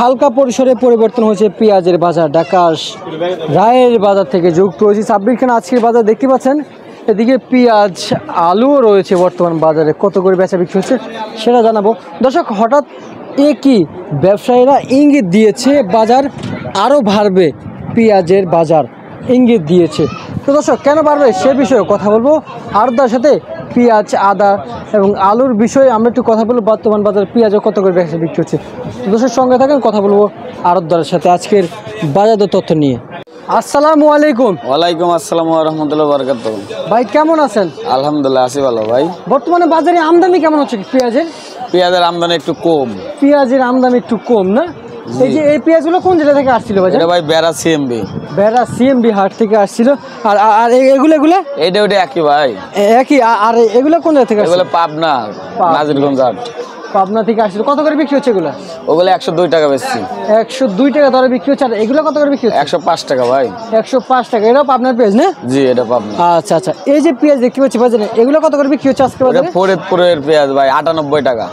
হালকা পরিসরে পরিবর্তন হয়েছে পেঁয়াজের বাজার। ঢাকা রায়ের বাজার থেকে যুক্ত হয়েছে সাব্বির খান। আজকের বাজার দেখতে পাচ্ছেন, এদিকে পেঁয়াজ আলুও রয়েছে বর্তমান বাজারে। কত করে বেচা বিক্রি হচ্ছে সেটা জানাবো। দর্শক, হঠাৎ কি ব্যবসায়ীরা ইঙ্গিত দিয়েছে বাজার আরও বাড়বে, পেঁয়াজের বাজার ইঙ্গিত দিয়েছে। তো দর্শক, কেন বাড়বে সে বিষয়ে কথা বলবো আড়তদার সাথে। পেঁয়াজ, আদা এবং আলুর বিষয়ে আমরা একটু কথা বলবো। বর্তমান বাজারে পেঁয়াজও কত করে বেচা বিক্রি হচ্ছে। দর্শক সঙ্গে থাকেন, কথা বলবো আড়তদারের সাথে আজকের বাজার তথ্য নিয়ে। আসসালামু আলাইকুম। ওয়ালাইকুম আসসালাম ওয়া রাহমাতুল্লাহি ওয়া বারাকাতুহু। ভাই কেমন আছেন? আলহামদুলিল্লাহ আছি ভালো ভাই। বর্তমানে বাজারে আমদানি কেমন হচ্ছে পেঁয়াজের? পেঁয়াজের আমদানি একটু কম। পেঁয়াজের আমদানি একটু কম না? এই যে এই পেঁয়াজগুলো কোন জেলা থেকে আসছিল বাজার? এটা ভাই বেড়া সিএমবি। বেড়া সিএমবি হাট থেকে আসছিল। আর আর এগুলো এইটা ওটা একই ভাই, একই। আর এগুলো কোন জেলা থেকে আসছিল? এগুলো পাবনা, নাজিরগঞ্জ হাট। পাবনা থেকে আসছিল। কত করে বিক্রি হচ্ছে এগুলো? ওগুলো 102 টাকা বেচছি। 102 টাকা দরে বিক্রি হচ্ছে। আর এগুলো কত করে বিক্রি হচ্ছে? 105 টাকা ভাই। 105 টাকা। এটাও পাবনার পেঁয়াজ না? জি, এটা পাবনা। আচ্ছা আচ্ছা। এই যে পেঁয়াজ দেখতে পাচ্ছি বাজারে, এগুলো কত করে বিক্রি হচ্ছে আজকে বাজারে? ফরিদপুরের পেঁয়াজ ভাই 98 টাকা।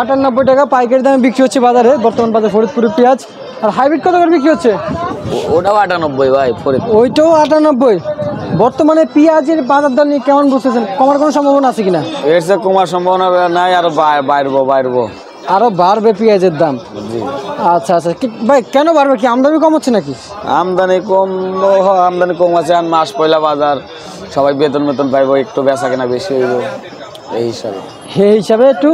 98 টাকা পাইকারি দামে বিক্রি হচ্ছে বাজারে, বর্তমান বাজারে ফরিদপুরের পেঁয়াজ। আর হাইব্রিড কত করে বিক্রি হচ্ছে? ওটাও 98 ভাই ফরিদপুর। ওইটাও 98। বর্তমানে পেঁয়াজের বাজার দর নিয়ে কেমন বুঝতেছেন? কমার কোনো সম্ভাবনা আছে কিনা? এর চেয়ে কমার সম্ভাবনা নাই, আরো বাড়বো। আরো বাড়বে পেঁয়াজের দাম? জি। আচ্ছা আচ্ছা। ভাই কেন বাড়বে? কি আমদানি কম হচ্ছে নাকি? আমদানি কম আছে। আর মাস পয়লা বাজার, সবাই বেতন পাইবো, একটু বেচা কেনা বেশি হইব, এই হিসাবে একটু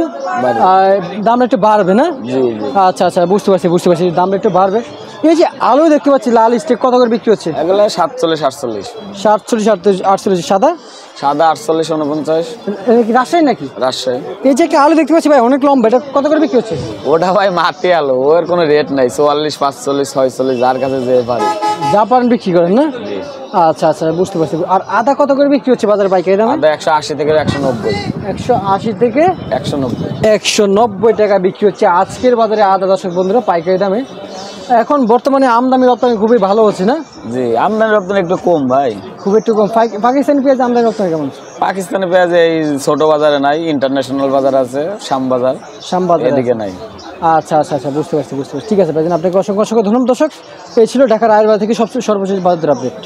দাম একটু বাড়বে না? জি জি। আচ্ছা আচ্ছা, বুঝতে পারছি দাম একটু বাড়বে। এই যে আলু দেখতে পাচ্ছি লাল স্টেক, কত করে বিক্রি হচ্ছে? এগুলো 47 48। 47 48। সাদা 48 49। রাজশাহী নাকি? রাজশাহী। এই যে একটা আলু দেখতে পাচ্ছি ভাই অনেক লম্বা, এটা কত করে বিক্রি হচ্ছে? ওটা ভাই মাটি আলু, ওর কোনো রেট নাই। 44 45 46, যার কাছে যে পারে। জাপান বিক্রি করেন না? আচ্ছা আচ্ছা, বুঝতে পারছি। আর আদা কত করে বিক্রি হচ্ছে বাজারে পাইকারি দামে? আদা 180 থেকে 190। 180 থেকে 190। 190 টাকা বিক্রি হচ্ছে আজকের বাজারে আদা। দর্শক বন্ধুরা, পাইকারি দামে। এখন বর্তমানে আমদানি রপ্তানি খুবই ভালো হচ্ছে না? জি, আমদানি রপ্তানি একটু কম ভাই, খুব একটু কম। পাকিস্তানি পেঁয়াজ আমদানি রপ্তানি কেমন? পাকিস্তানি পেঁয়াজ এই ছোট বাজারে নাই, ইন্টারন্যাশনাল বাজার আছে, শ্যামবাজার এদিকে নাই। আচ্ছা আচ্ছা আচ্ছা, বুঝতে পারছি। ঠিক আছে ভাই, আপনাকে অসংখ্য ধন্যবাদ। দর্শক, এই ছিল ঢাকার রায়ের বাজার থেকে সবচেয়ে সর্বশেষ বাজার আপডেট।